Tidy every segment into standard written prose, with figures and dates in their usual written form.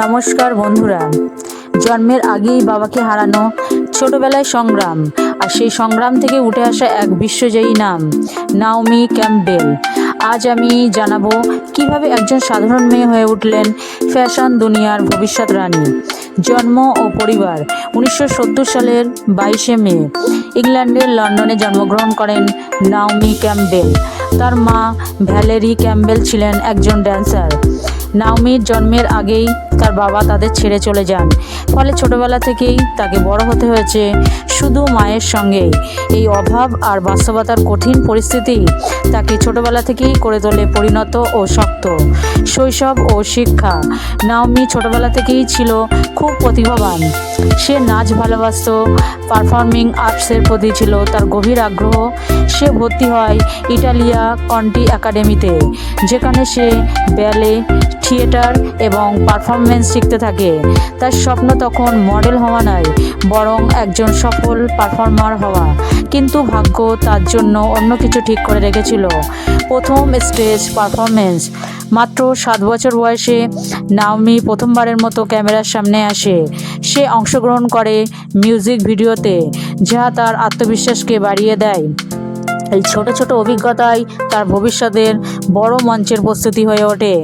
নমস্কার বন্ধুরা। জন্মের আগেই বাবাকে হারানো, ছোটবেলায় সংগ্রাম, আর সেই সংগ্রাম থেকে উঠে আসা এক বিশ্বজয়ী নাম নাওমি ক্যাম্পবেল। আজ আমি জানাবো কিভাবে একজন সাধারণ মেয়ে হয়ে উঠলেন ফ্যাশন দুনিয়ার ভবিষ্যৎ রানী। জন্ম ও পরিবার 1970 সালের 22শে মে ইংল্যান্ডের লন্ডনে জন্মগ্রহণ করেন নাওমি ক্যাম্পবেল। তার মা ভ্যালেরি ক্যাম্পবেল ছিলেন একজন ড্যান্সার। নাওমির জন্মের আগেই তার বাবা তাদের ছেড়ে চলে যান, ফলে ছোটবেলা থেকেই তাকে বড় হতে হয়েছে শুধু মায়ের সঙ্গেই। এই অভাব আর বাস্তবতার কঠিন পরিস্থিতি তাকে ছোটবেলা থেকেই করে তোলে পরিণত ও শক্ত। শৈশব ও শিক্ষা। নাওমি ছোটবেলা থেকেই ছিল খুব প্রতিভাবান। সে নাচ ভালোবাসত, পারফর্মিং আর্টসের প্রতি ছিল তার গভীর আগ্রহ। সে ভর্তি হয় ইটালিয়া কন্টি একাডেমিতে, যেখানে সে ব্যালে, থিয়েটার এবং পারফরমেন্স শিখতে থাকে। তার স্বপ্ন তখন মডেল হওয়া নয়, বরং একজন সফল পারফর্মার হওয়া। কিন্তু ভাগ্য তার জন্য অন্য কিছু ঠিক করে রেখেছিল। প্রথম স্টেজ পারফরমেন্স। মাত্র 7 বছর বয়সে নাওমি প্রথমবারের মতো ক্যামেরার সামনে আসে। সে অংশগ্রহণ করে মিউজিক ভিডিওতে, যা তার আত্মবিশ্বাসকে বাড়িয়ে দেয়। এই ছোট ছোট অভিজ্ঞতাই তার ভবিষ্যতের বড় মঞ্চের প্রস্তুতি হয়ে ওঠে।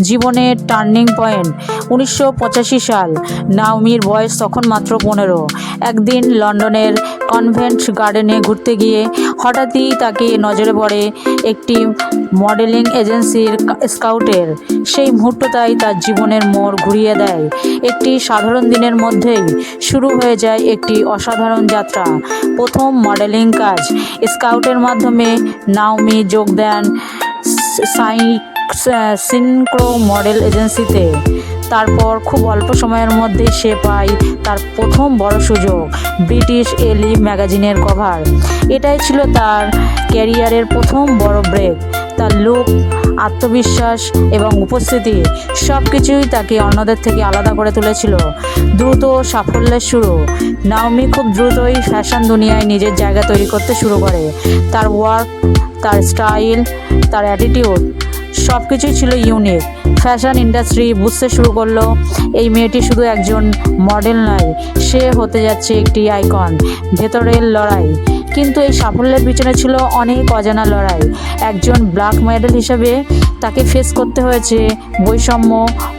জীবনের টার্নিং পয়েন্ট 1985 সাল। নাওমির বয়স তখন মাত্র 15। একদিন লন্ডনের কনভেন্ট গার্ডেনে ঘুরতে গিয়ে হঠাৎই তাকে নজরে পড়ে একটি মডেলিং এজেন্সির স্কাউটের। সেই মুহূর্তটাই তার জীবনের মোড় ঘুরিয়ে দেয়। একটি সাধারণ দিনের মধ্যেই শুরু হয়ে যায় একটি অসাধারণ যাত্রা। প্রথম মডেলিং কাজ। স্কাউটের মাধ্যমে নাওমি যোগ দেন সিনক্রো মডেল এজেন্সিতে। তারপর খুব অল্প সময়ের মধ্যে সে পায় তার প্রথম বড় সুযোগ, ব্রিটিশ এলি ম্যাগাজিনের কভার। এটাই ছিল তার ক্যারিয়ারের প্রথম বড় ব্রেক। তার লুক, আত্মবিশ্বাস এবং উপস্থিতি সব কিছুই তাকে অন্যদের থেকে আলাদা করে তুলেছিল। দ্রুত সাফল্যের শুরু। নাওমি খুব দ্রুতই ফ্যাশন দুনিয়ায় নিজের জায়গা তৈরি করতে শুরু করে। তার ওয়ার্ক, তার স্টাইল, তার অ্যাটিটিউড সব কিছুই ছিল ইউনিক। ফ্যাশন ইন্ডাস্ট্রি বুঝতে শুরু করলো এই মেয়েটি শুধু একজন মডেল নয়, সে হতে যাচ্ছে একটি আইকন। ভেতরের লড়াই। কিন্তু এই সাফল্যের পিছনে ছিল অনেক অজানা লড়াই। একজন ব্ল্যাক মডেল হিসেবে তাকে ফেস করতে হয়েছে বৈষম্য,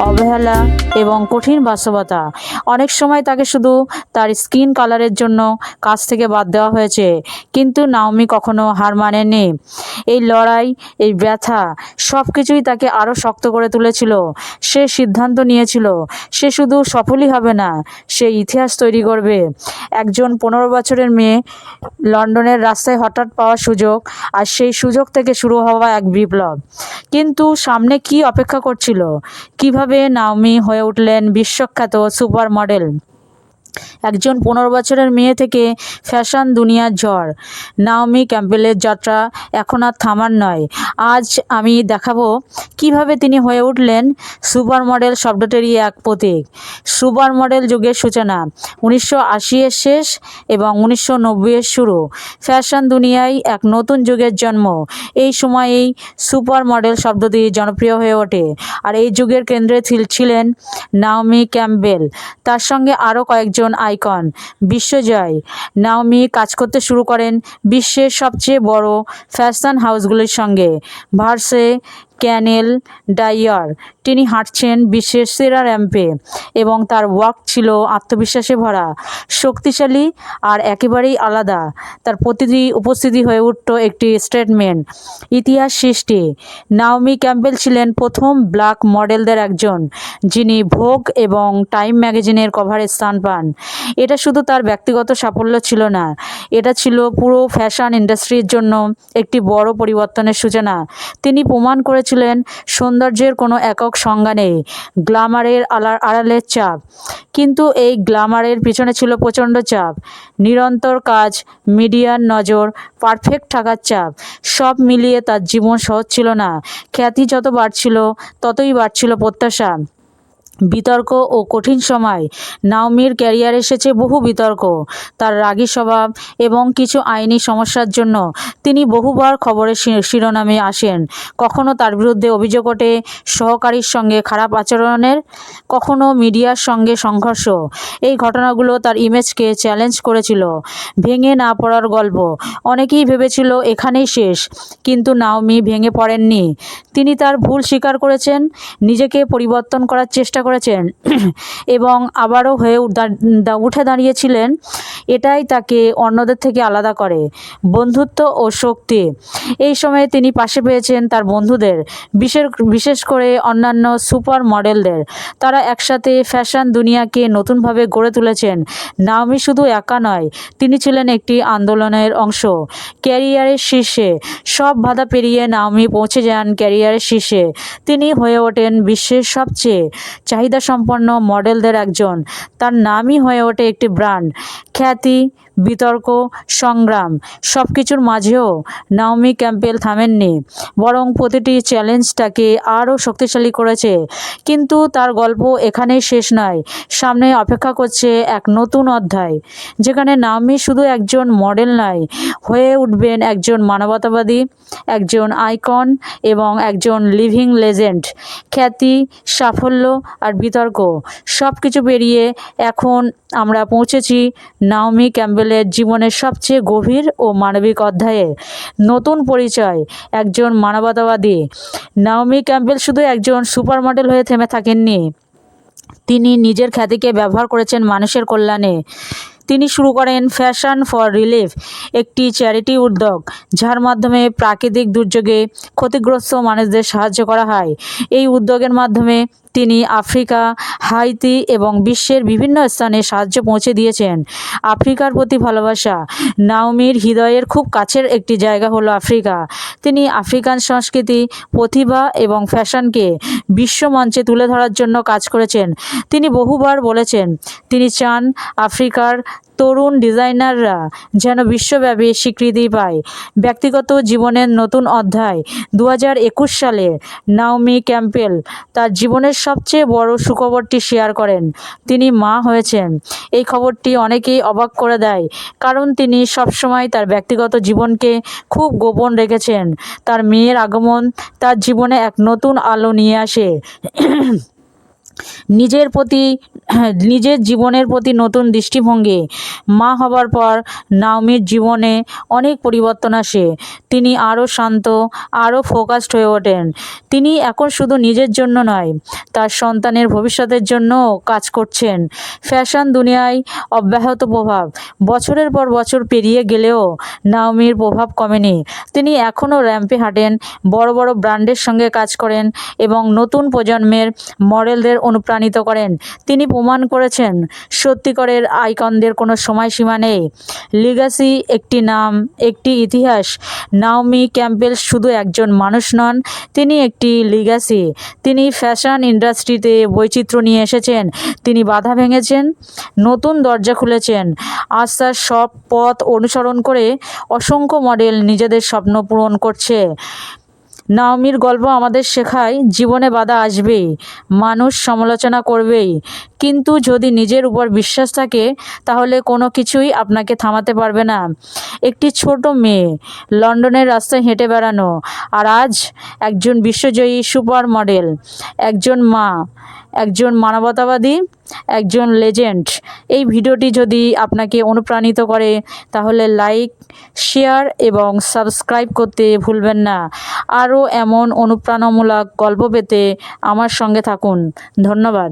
অবহেলা এবং কঠিন বাস্তবতা। অনেক সময় তাকে শুধু তার স্কিন কালারের জন্য কাজ থেকে বাদ দেওয়া হয়েছে, কিন্তু নাওমি কখনো হার মানেনি। এই লড়াই, এই ব্যথা সব কিছুই তাকে আরও শক্ত করে তুলেছিল। সে সিদ্ধান্ত নিয়েছিল সে শুধু সফলই হবে না, সে ইতিহাস তৈরি করবে। একজন 15 বছরের মেয়ে লন্ডনের রাস্তায় হঠাৎ পাওয়া সুযোগ, আর সেই সুযোগ থেকে শুরু হওয়া এক বিপ্লব। কিন্তু সামনে কি অপেক্ষা করছিল? কিভাবে নাওমি হয়ে উঠলেন বিশ্বখ্যাত সুপার মডেল? একজন 15 বছরের মেয়ে থেকে ফ্যাশন দুনিয়ার ঝড়। নাওমি ক্যাম্পবেলের যাত্রা এখন আর থামার নয়। আজ আমি দেখাবো কিভাবে তিনি হয়ে উঠলেন সুপার মডেল শব্দটিরই এক প্রতীক। সুপার মডেল যুগের সূচনা 1980-এর শেষ এবং 1990-এর শুরু। ফ্যাশন দুনিয়ায় এক নতুন যুগের জন্ম। এই সময়েই সুপার মডেল শব্দটি জনপ্রিয় হয়ে ওঠে, আর এই যুগের কেন্দ্রে ছিলেন নাওমি ক্যাম্পবেল। তার সঙ্গে আরও কয়েকজন আইকন। বিশ্বজয়। নাওমি কাজ করতে শুরু করেন বিশ্বের সবচেয়ে বড় ফ্যাশন হাউসগুলির সঙ্গে। ভার্সে, ক্যানেল, ডাইয়ার। তিনি হাঁটছেন বিশ্বের সেরা র্যাম্পে এবং তার ওয়ার্ক ছিল আত্মবিশ্বাসে ভরা, শক্তিশালী আর একেবারেই আলাদা। তার প্রতিটি উপস্থিতি হয়ে উঠত একটি স্টেটমেন্ট, ইতিহাস সৃষ্টি। নাওমি ক্যাম্পবেল ছিলেন প্রথম ব্ল্যাক মডেলদের একজন, যিনি ভোগ এবং টাইম ম্যাগাজিনের কভারে স্থান পান। এটা শুধু তার ব্যক্তিগত সাফল্য ছিল না, এটা ছিল পুরো ফ্যাশন ইন্ডাস্ট্রির জন্য একটি বড় পরিবর্তনের সূচনা। তিনি প্রমাণ করেছিলেন সৌন্দর্যের কোনো একক সংজ্ঞা নেই, গ্ল্যামারের আড়ালের চাপ। কিন্তু এই গ্ল্যামারের পিছনে ছিল প্রচণ্ড চাপ, নিরন্তর কাজ, মিডিয়ার নজর, পারফেক্ট থাকার চাপ। সব মিলিয়ে তার জীবন সহজ ছিল না। খ্যাতি যত বাড়ছিল ততই বাড়ছিল প্রত্যাশা। বিতর্ক ও কঠিন সময়। নাওমির ক্যারিয়ার এসেছে বহু বিতর্ক, তার রাগী স্বভাব এবং কিছু আইনি সমস্যার জন্য তিনি বহুবার খবরের শিরোনামে আসেন। কখনো তার বিরুদ্ধে অভিযোগ ওঠে সহকারীর সঙ্গে খারাপ আচরণের, কখনো মিডিয়ার সঙ্গে সংঘর্ষ। এই ঘটনাগুলো তার ইমেজকে চ্যালেঞ্জ করেছিল। ভেঙে না পড়ার গল্প। অনেকেই ভেবেছিল এখানেই শেষ, কিন্তু নাওমি ভেঙে পড়েননি। তিনি তার ভুল স্বীকার করেছেন, নিজেকে পরিবর্তন করার চেষ্টা করেছেন এবং আবারও হয়ে উঠে দাঁড়িয়েছিলেন। এটাই তাকে অন্যদের থেকে আলাদা করে। বন্ধুত্ব ও শক্তি। এই সময়ে তিনি পাশে পেয়েছেন তার বন্ধুদের, বিশেষ করে অন্যান্য সুপার মডেলদের। তারা একসাথে ফ্যাশন দুনিয়াকে নতুনভাবে গড়ে তুলেছেন। নাওমি শুধু একা নয়, তিনি ছিলেন একটি আন্দোলনের অংশ। ক্যারিয়ারের শীর্ষে। সব বাধা পেরিয়ে নাওমি পৌঁছে যান ক্যারিয়ারের শীর্ষে। তিনি হয়ে ওঠেন বিশ্বের সবচেয়ে চাহিদাসম্পন্ন মডেলদের একজন। তার নামই হয়ে ওঠে একটি ব্র্যান্ড। খ্যাতি, বিতর্ক, সংগ্রাম সব কিছুর মাঝেও নাওমি ক্যাম্পবেল থামেননি, বরং প্রতিটি চ্যালেঞ্জ তাকে আরও শক্তিশালী করেছে। কিন্তু তার গল্প এখানেই শেষ নয়। সামনে অপেক্ষা করছে এক নতুন অধ্যায়, যেখানে নাওমি শুধু একজন মডেল নয়, হয়ে উঠবেন একজন মানবতাবাদী, একজন আইকন এবং একজন লিভিং লেজেন্ড। খ্যাতি, সাফল্য আর বিতর্ক সব কিছু পেরিয়ে এখন আমরা পৌঁছেছি নাওমি ক্যাম্পবেলের জীবনের সবচেয়ে গভীর ও মানবিক অধ্যায়ে। নতুন পরিচয়, একজন মানবতাবাদী। নাওমি ক্যাম্পবেল শুধু একজন সুপার মডেল হয়ে থেমে থাকেননি, তিনি নিজের খ্যাতিকে ব্যবহার করেছেন মানুষের কল্যাণে। তিনি শুরু করেন ফ্যাশন ফর রিলিফ, একটি চ্যারিটি উদ্যোগ যার মাধ্যমে প্রাকৃতিক দুর্যোগে ক্ষতিগ্রস্ত মানুষদের সাহায্য করা হয়। এই উদ্যোগের মাধ্যমে তিনি আফ্রিকা, হাইতি এবং বিশ্বের বিভিন্ন স্থানে সাহায্য পৌঁছে দিয়েছেন। আফ্রিকার প্রতি ভালোবাসা। নাওমির হৃদয়ের খুব কাছের একটি জায়গা হলো আফ্রিকা। তিনি আফ্রিকান সংস্কৃতি, প্রতিভা এবং ফ্যাশনকে বিশ্বমঞ্চে তুলে ধরার জন্য কাজ করেছেন। তিনি বহুবার বলেছেন তিনি চান আফ্রিকার তরুণ ডিজাইনাররা যেন বিশ্বব্যাপী স্বীকৃতি পায়। ব্যক্তিগত জীবনের নতুন অধ্যায়। 2021 সালে নাওমি ক্যাম্পবেল তার জীবনের সবচেয়ে বড় সুখবরটি শেয়ার করেন। তিনি মা হয়েছেন। এই খবরটি অনেকেই অবাক করে দেয়, কারণ তিনি সবসময় তার ব্যক্তিগত জীবনকে খুব গোপন রেখেছেন। তার মেয়ের আগমন তার জীবনে এক নতুন আলো নিয়ে আসে। নিজের জীবনের প্রতি নতুন দৃষ্টিভঙ্গি। মা হবার পর নাওমির জীবনে অনেক পরিবর্তন আসে। তিনি আরও শান্ত, আরও ফোকাসড হয়ে ওঠেন। তিনি এখন শুধু নিজের জন্য নয়, তার সন্তানের ভবিষ্যতের জন্যও কাজ করছেন। ফ্যাশন দুনিয়ায় অব্যাহত প্রভাব। বছরের পর বছর পেরিয়ে গেলেও নাওমির প্রভাব কমেনি। তিনি এখনও র্যাম্পে হাঁটেন, বড় বড় ব্র্যান্ডের সঙ্গে কাজ করেন এবং নতুন প্রজন্মের মডেলদের অনুপ্রাণিত করেন। তিনি প্রমাণ করেছেন সত্যিকারের আইকনদের কোনো সময়সীমা নেই। লিগ্যাসি, একটি নাম, একটি ইতিহাস। নাওমি ক্যাম্পবেল শুধু একজন মানুষ নন, তিনি একটি লিগ্যাসি। তিনি ফ্যাশন ইন্ডাস্ট্রিতে বৈচিত্র্য নিয়ে এসেছেন। তিনি বাধা ভেঙেছেন, নতুন দরজা খুলেছেন। আজ তার সব পথ অনুসরণ করে অসংখ্য মডেল নিজেদের স্বপ্ন পূরণ করছে। নাওমির গল্প আমাদের শেখায় জীবনে বাধা আসবেই, মানুষ সমালোচনা করবেই, কিন্তু যদি নিজের উপর বিশ্বাস থাকে তাহলে কোনো কিছুই আপনাকে থামাতে পারবে না। একটি ছোট মেয়ে লন্ডনের রাস্তায় হেঁটে বেড়ানো, আর আজ একজন বিশ্বজয়ী সুপার মডেল, একজন মা, একজন মানবতাবাদী, একজন লেজেন্ড। এই ভিডিওটি যদি আপনাকে অনুপ্রাণিত করে তাহলে লাইক, শেয়ার এবং সাবস্ক্রাইব করতে ভুলবেন না। আরও এমন অনুপ্রেরণামূলক গল্প পেতে আমার সঙ্গে থাকুন। ধন্যবাদ।